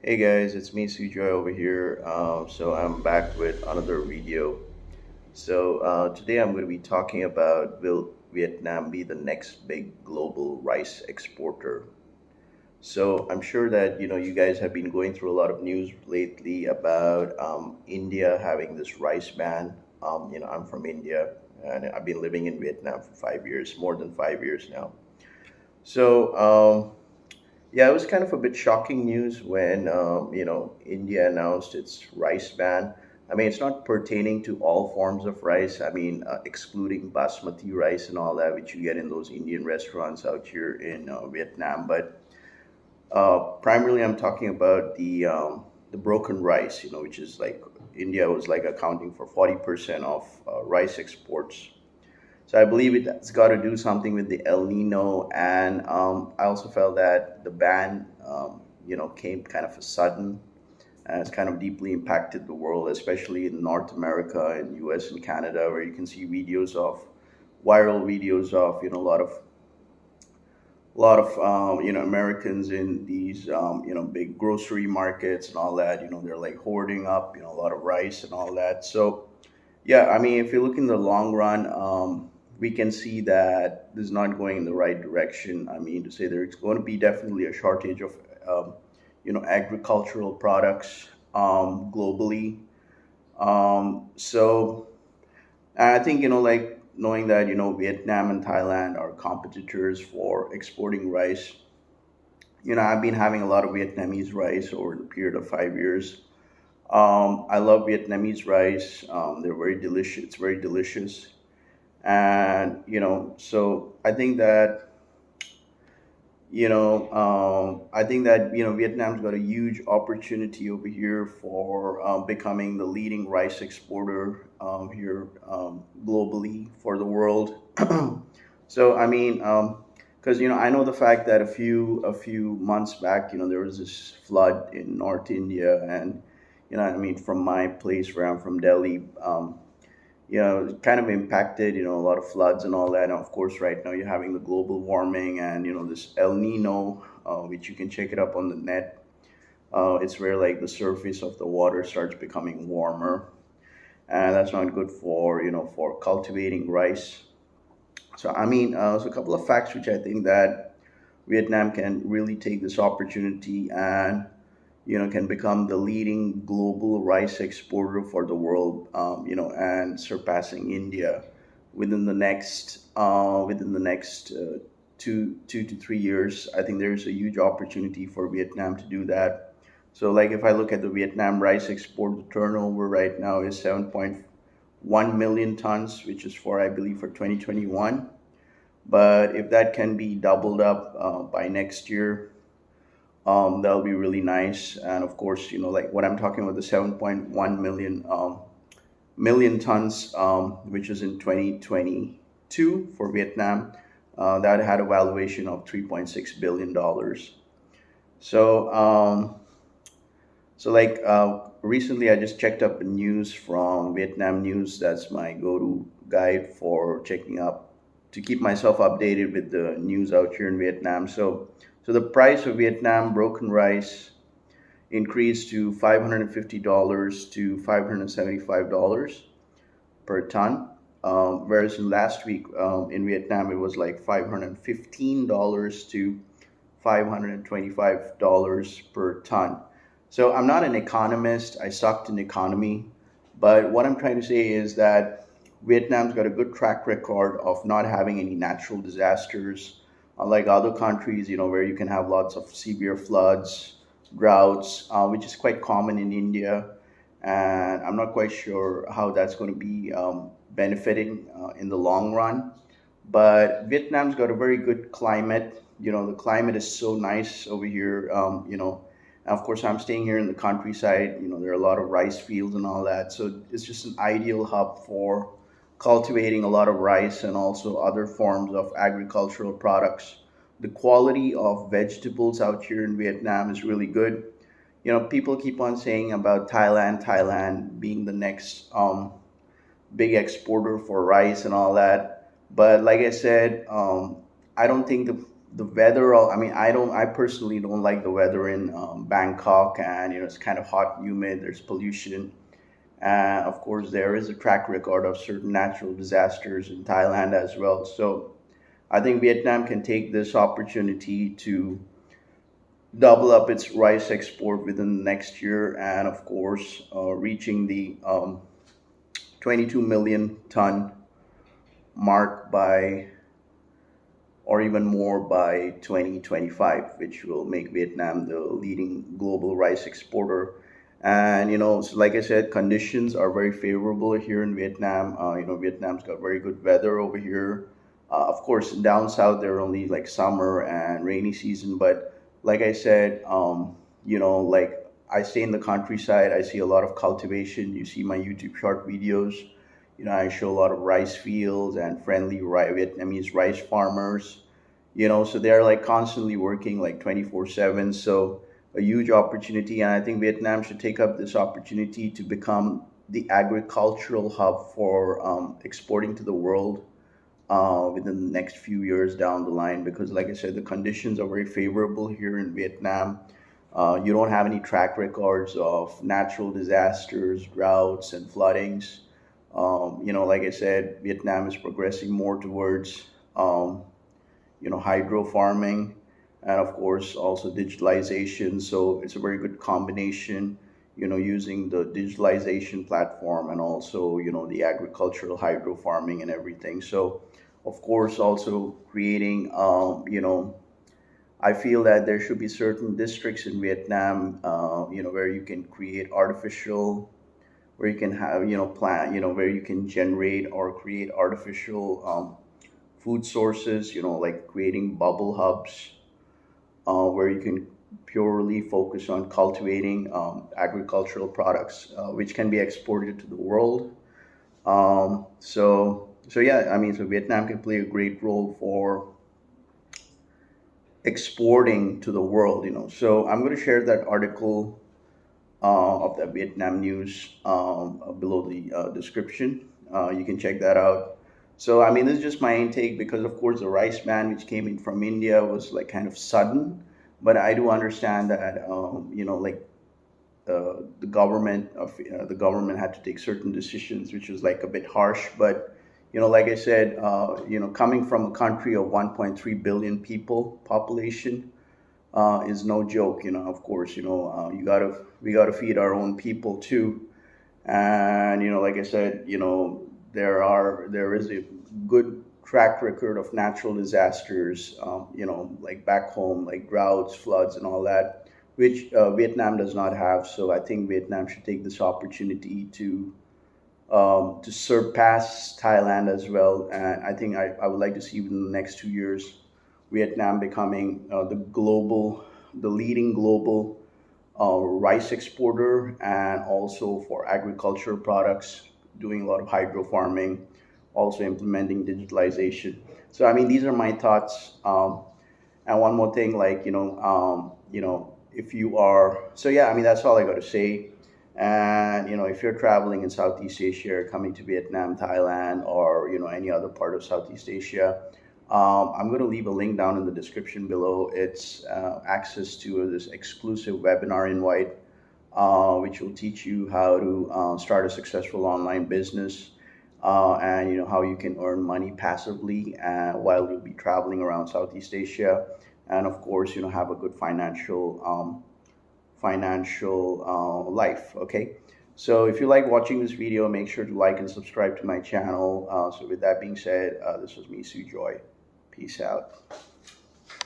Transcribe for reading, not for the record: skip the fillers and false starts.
Hey guys, it's me Sujoy over here. So I'm back with another video. Today I'm going to be talking about will Vietnam be the next big global rice exporter? So I'm sure that you guys have been going through a lot of news lately about India having this rice ban. I'm from India and I've been living in Vietnam for 5 years, more than 5 years now. So yeah, it was kind of a bit shocking news when India announced its rice ban. I mean, it's not pertaining to all forms of rice. I mean, excluding basmati rice and all that, which you get in those Indian restaurants out here in Vietnam. But primarily, I'm talking about the broken rice. Which is like India was like accounting for 40% of rice exports. So I believe it's got to do something with the El Nino, and I also felt that the ban, came kind of a sudden, and it's kind of deeply impacted the world, especially in North America and U.S. and Canada, where you can see viral videos of a lot of Americans in these big grocery markets and all that. They're like hoarding up a lot of rice and all that. So yeah, I mean, if you look in the long run, we can see that this is not going in the right direction. I mean, to say there's going to be definitely a shortage of, agricultural products globally. So I think, like knowing that, Vietnam and Thailand are competitors for exporting rice. I've been having a lot of Vietnamese rice over the period of 5 years. I love Vietnamese rice. They're very delicious. It's very delicious, and so I think that Vietnam's got a huge opportunity over here for becoming the leading rice exporter here globally for the world. So I mean, because I know the fact that a few months back, there was this flood in North India, and I mean, from my place where I'm from, Delhi. It kind of impacted, a lot of floods and all that. And of course, right now you're having the global warming and, this El Nino, which you can check it up on the net. It's where like the surface of the water starts becoming warmer. And that's not good for, for cultivating rice. So, I mean, so a couple of facts which I think that Vietnam can really take this opportunity and can become the leading global rice exporter for the world, and surpassing India within the next 2 to 3 years. I think there's a huge opportunity for Vietnam to do that. So, like if I look at the Vietnam rice export, the turnover right now is 7.1 million tons, which is for I believe for 2021. But if that can be doubled up by next year, that'll be really nice. And of course, like what I'm talking about, the 7.1 million tons, which is in 2022 for Vietnam, that had a valuation of $3.6 billion. So, recently I just checked up the news from Vietnam News. That's my go-to guide for checking up to keep myself updated with the news out here in Vietnam. So the price of Vietnam broken rice increased to $550 to $575 per ton. Whereas in last week in Vietnam, it was like $515 to $525 per ton. So I'm not an economist. I sucked in economy. But what I'm trying to say is that Vietnam's got a good track record of not having any natural disasters, unlike other countries, where you can have lots of severe floods, droughts, which is quite common in India. And I'm not quite sure how that's going to be benefiting in the long run. But Vietnam's got a very good climate. The climate is so nice over here. And of course, I'm staying here in the countryside. There are a lot of rice fields and all that. So it's just an ideal hub for cultivating a lot of rice and also other forms of agricultural products. The quality of vegetables out here in Vietnam is really good. People keep on saying about Thailand being the next big exporter for rice and all that. But like I said, I don't think the weather, I mean, I personally don't like the weather in Bangkok, and it's kind of hot and humid. There's pollution. Of course, there is a track record of certain natural disasters in Thailand as well. So I think Vietnam can take this opportunity to double up its rice export within the next year, and of course, reaching the 22 million ton mark by, or even more by 2025, which will make Vietnam the leading global rice exporter. And so like I said, conditions are very favorable here in Vietnam. Vietnam's got very good weather over here. Of course, down south they're only like summer and rainy season, but like I said, like I stay in the countryside. I see a lot of cultivation. You see my YouTube short videos. I show a lot of rice fields and friendly Vietnamese rice farmers. So they're like constantly working like 24/7. So a huge opportunity, and I think Vietnam should take up this opportunity to become the agricultural hub for exporting to the world within the next few years down the line, because like I said, the conditions are very favorable here in Vietnam. You don't have any track records of natural disasters, droughts, and floodings. Like I said, Vietnam is progressing more towards hydro farming, and of course also digitalization. So it's a very good combination, using the digitalization platform and also the agricultural hydro farming and everything. So of course also creating I feel that there should be certain districts in Vietnam, where you can create artificial, where you can have, plant, where you can generate or create artificial food sources, like creating bubble hubs, where you can purely focus on cultivating agricultural products, which can be exported to the world. So yeah, I mean, so Vietnam can play a great role for exporting to the world. So I'm going to share that article of the Vietnam news below the description. You can check that out. So I mean, this is just my intake, because of course the rice ban which came in from India was like kind of sudden, but I do understand that like the government had to take certain decisions, which was like a bit harsh. But like I said, coming from a country of 1.3 billion people population is no joke. Of course, we gotta feed our own people too. And like I said, there is a good track record of natural disasters, like back home, like droughts, floods, and all that, which Vietnam does not have. So I think Vietnam should take this opportunity to surpass Thailand as well. And I think I would like to see within the next 2 years Vietnam becoming the leading global rice exporter, and also for agricultural products, doing a lot of hydro farming, also implementing digitalization. So I mean, these are my thoughts. And one more thing, like if you are, so yeah, I mean, that's all I got to say. And if you're traveling in Southeast Asia, or coming to Vietnam, Thailand, or any other part of Southeast Asia, I'm going to leave a link down in the description below. It's access to this exclusive webinar invite, which will teach you how to start a successful online business, and how you can earn money passively while you'll be traveling around Southeast Asia, and of course have a good financial life. Okay, so if you like watching this video, make sure to like and subscribe to my channel. So with that being said, this was me, Sujoy. Peace out.